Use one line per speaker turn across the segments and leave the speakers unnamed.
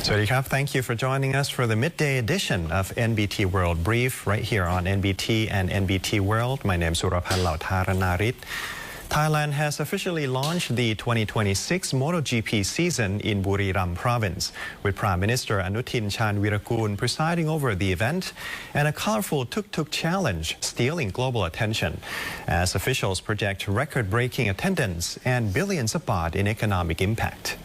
Swadikap, thank you for joining us for the midday edition of NBT World Brief right here on NBT and NBT World. My name is Surapan Lautaranarit. Thailand has officially launched the 2026 MOTOGP season in Buriram province, with Prime Minister ANUTIN Chanvirakul presiding over the event and a colorful TUK-TUK challenge stealing global attention as officials project record-breaking attendance and billions of baht in economic impact.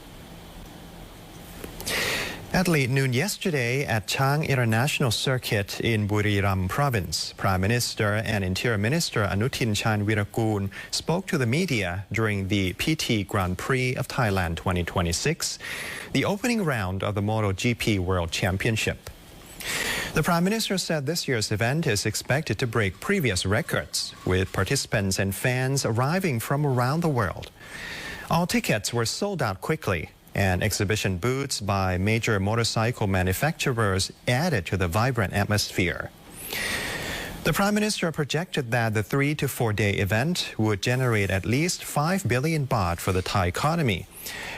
At late noon yesterday at Chang International Circuit in Buriram province, Prime Minister and Interior Minister ANUTIN Chanvirakul spoke to the media during the PT Grand Prix of Thailand 2026, the opening round of the MotoGP World Championship. The Prime Minister said this year's event is expected to break previous records, with participants and fans arriving from around the world. All tickets were sold out quickly, and exhibition booths by major motorcycle manufacturers added to the vibrant atmosphere. The Prime Minister projected that the 3 to 4 day event would generate at least 5 billion baht for the Thai economy,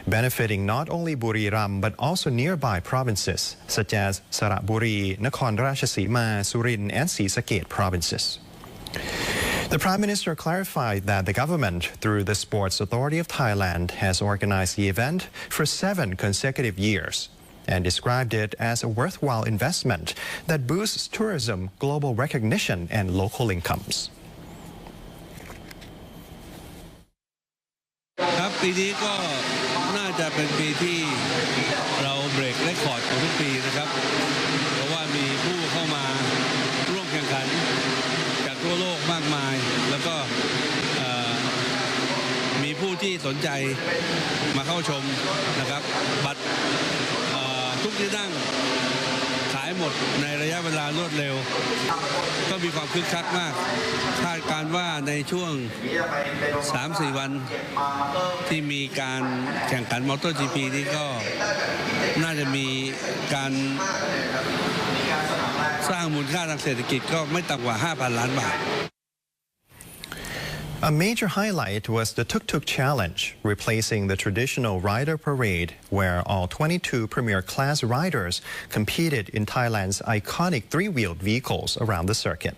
benefiting not only Buriram but also nearby provinces such as Saratburi, Nakhon Ratchasima, Surin and Srisaket provinces. The Prime Minister clarified that the government, through the Sports Authority of Thailand, has organized the event for 7 consecutive years and described it as a worthwhile investment that boosts tourism, global recognition, and local incomes.
ครับปีนี้ก็น่าจะเป็นปีที่เราเบรกเรคคอร์ดของทุกปีนะครับเพราะว่ามีผู้เข้ามาร่วมแข่งขันจากทั่วโลกมากมายแล้วก็มีผู้ที่สนใจมาเข้าชมนะครับบัตรทุกที่นั่งขายหมดในระยะเวลารวดเร็วก็มีความคึกคักมากคาดการณ์ว่าในช่วง 3-4 วันที่มีการแข่งขัน MotoGP นี้ก็น่าจะมีการสร้างมูลค่าทางเศรษฐกิจก็ไม่ต่ำกว่า 5,000 ล้านบาท
A major highlight was the TUK-TUK challenge, replacing the traditional rider parade, where all 22 premier class riders competed in Thailand's iconic three-wheeled vehicles around the circuit.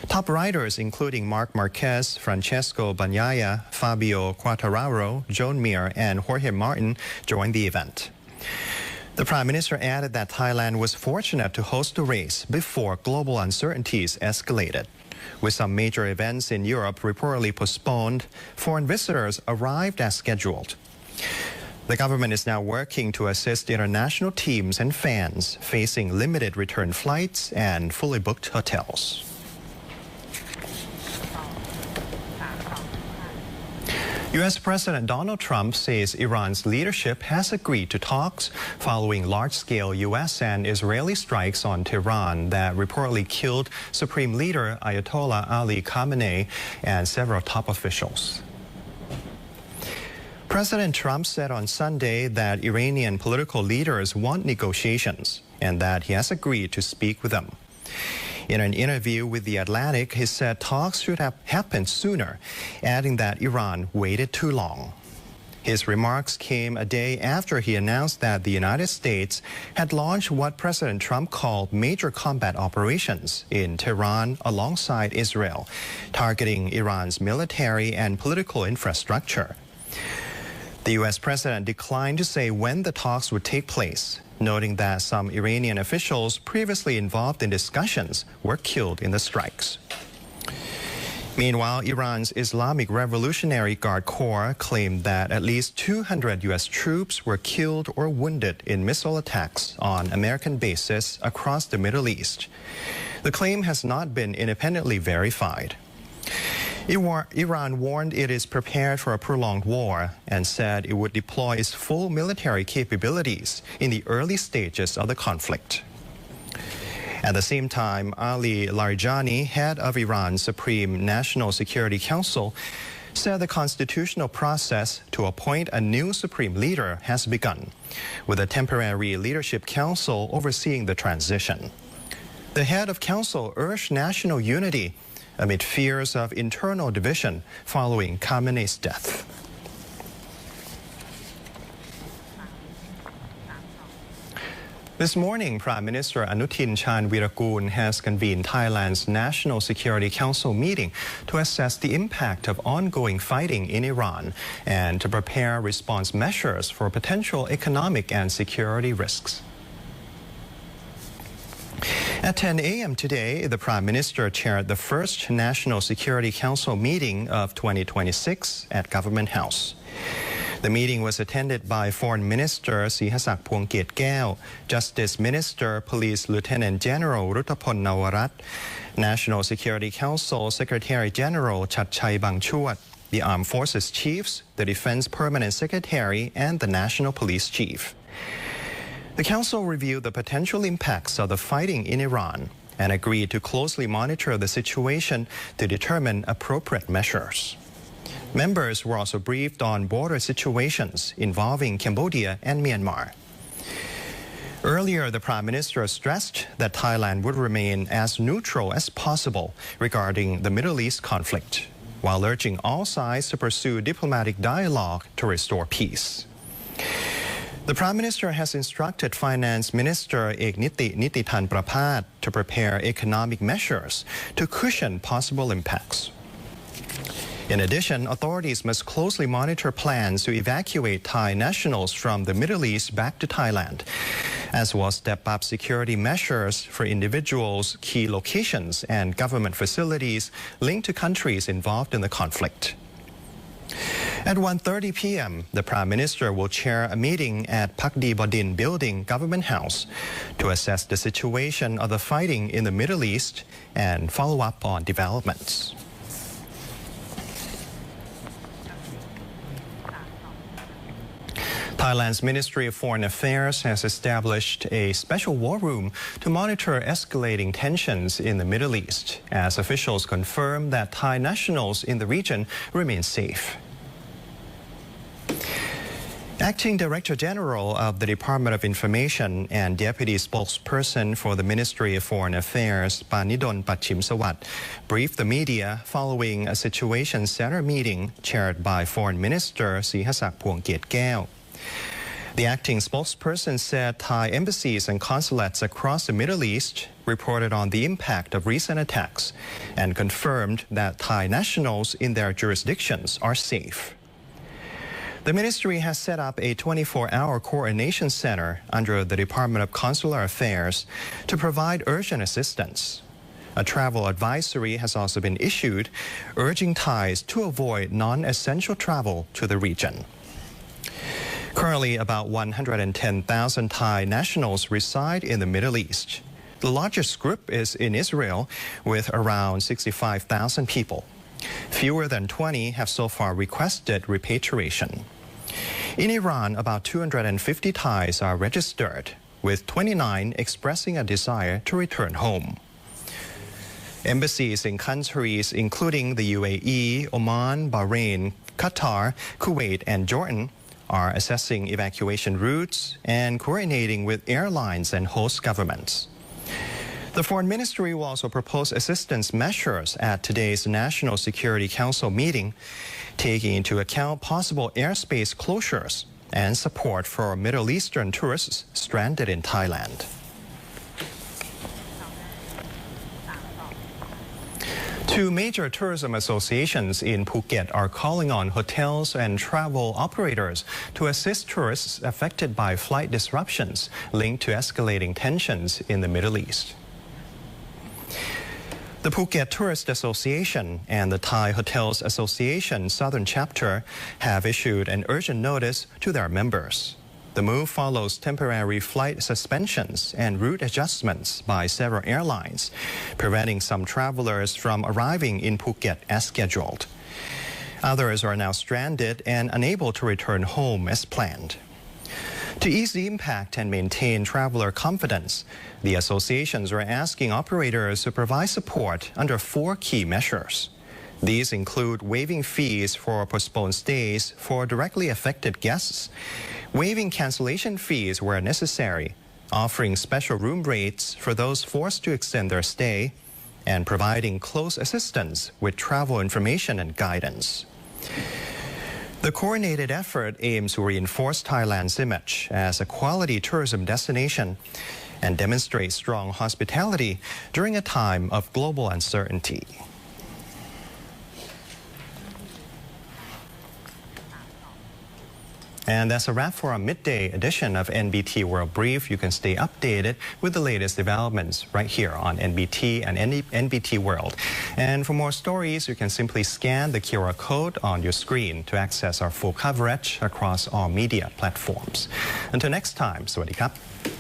Top riders including Marc Marquez, Francesco Bagnaia, Fabio Quartararo, Joan Mir, and Jorge Martin joined the event. The Prime Minister added that Thailand was fortunate to host the race before global uncertainties escalated. With some major events in Europe reportedly postponed, foreign visitors arrived as scheduled. The government is now working to assist international teams and fans facing limited return flights and fully booked hotels. U.S. President Donald Trump says Iran's leadership has agreed to talks following large-scale U.S. and Israeli strikes on Tehran that reportedly killed Supreme Leader Ayatollah Ali Khamenei and several top officials. President Trump said on Sunday that Iranian political leaders want negotiations and that he has agreed to speak with them. In an interview with The Atlantic, he said talks should have happened sooner, adding that Iran waited too long. His remarks came a day after he announced that the United States had launched what President Trump called major combat operations in Tehran alongside Israel, targeting Iran's military and political infrastructure. The U.S. president declined to say when the talks would take place, noting that some Iranian officials previously involved in discussions were killed in the strikes. Meanwhile, Iran's Islamic Revolutionary Guard Corps claimed that at least 200 U.S. troops were killed or wounded in missile attacks on American bases across the Middle East. The claim has not been independently verified. Iran warned it is prepared for a prolonged war and said it would deploy its full military capabilities in the early stages of the conflict. At the same time, Ali Larijani, head of Iran's Supreme National Security Council, said the constitutional process to appoint a new supreme leader has begun, with a temporary leadership council overseeing the transition. The head of council urged national unity amid fears of internal division following KHAMENEI's death. This morning, Prime Minister ANUTIN Chanvirakul has convened Thailand's National Security Council meeting to assess the impact of ongoing fighting in Iran and to prepare response measures for potential economic and security risks. At 10 a.m. today, the Prime Minister chaired the first National Security Council meeting of 2026 at Government House. The meeting was attended by Foreign Minister PHUKET, Justice Minister Police Lieutenant General Ruttapol Nawarat, National Security Council Secretary General Chatchai Bangchuat, the Armed Forces Chiefs, the Defense Permanent Secretary, and the National Police Chief. The Council reviewed the potential impacts of the fighting in Iran and agreed to closely monitor the situation to determine appropriate measures. Members were also briefed on border situations involving Cambodia and Myanmar. Earlier, the Prime Minister stressed that Thailand would remain as neutral as possible regarding the Middle East conflict, while urging all sides to pursue diplomatic dialogue to restore peace. The Prime Minister has instructed Finance Minister Nititan Prapat to prepare economic measures to cushion possible impacts. In addition, authorities must closely monitor plans to evacuate Thai nationals from the Middle East back to Thailand, as well as step up security measures for individuals, key locations, and government facilities linked to countries involved in the conflict. At 1:30 p.m., the Prime Minister will chair a meeting at Pakdi Bodin Building, Government House, to assess the situation of the fighting in the Middle East and follow up on developments. Thailand's Ministry of Foreign Affairs has established a special war room to monitor escalating tensions in the Middle East, as officials confirm that Thai nationals in the region remain safe. Acting Director General of the Department of Information and Deputy Spokesperson for the Ministry of Foreign Affairs, Panidon Pachimsawat, briefed the media following a Situation Center meeting chaired by Foreign Minister Phukhet. The acting spokesperson said Thai embassies and consulates across the Middle East reported on the impact of recent attacks and confirmed that Thai nationals in their jurisdictions are safe. The ministry has set up a 24-hour coordination center under the Department of Consular Affairs to provide urgent assistance. A travel advisory has also been issued, urging Thais to avoid non-essential travel to the region. Currently, about 110,000 Thai nationals reside in the Middle East. The largest group is in Israel, with around 65,000 people. Fewer than 20 have so far requested repatriation. In Iran, about 250 Thais are registered, with 29 expressing a desire to return home. Embassies in countries including the UAE, Oman, Bahrain, Qatar, Kuwait, and Jordan are assessing evacuation routes and coordinating with airlines and host governments. The Foreign Ministry will also propose assistance measures at today's National Security Council meeting, taking into account possible airspace closures and support for Middle Eastern tourists stranded in Thailand. Two major tourism associations in Phuket are calling on hotels and travel operators to assist tourists affected by flight disruptions linked to escalating tensions in the Middle East. The Phuket Tourist Association and the Thai Hotels Association Southern Chapter have issued an urgent notice to their members. The move follows temporary flight suspensions and route adjustments by several airlines, preventing some travelers from arriving in Phuket as scheduled. Others are now stranded and unable to return home as planned. To ease the impact and maintain traveler confidence, the associations are asking operators to provide support under 4 key measures. These include waiving fees for postponed stays for directly affected guests, waiving cancellation fees where necessary, offering special room rates for those forced to extend their stay, and providing close assistance with travel information and guidance. The coordinated effort aims to reinforce Thailand's image as a quality tourism destination and demonstrate strong hospitality during a time of global uncertainty. And that's a wrap for our midday edition of NBT World Brief. You can stay updated with the latest developments right here on NBT and NBT World. And for more stories, you can simply scan the QR code on your screen to access our full coverage across all media platforms. Until next time, สวัสดีครับ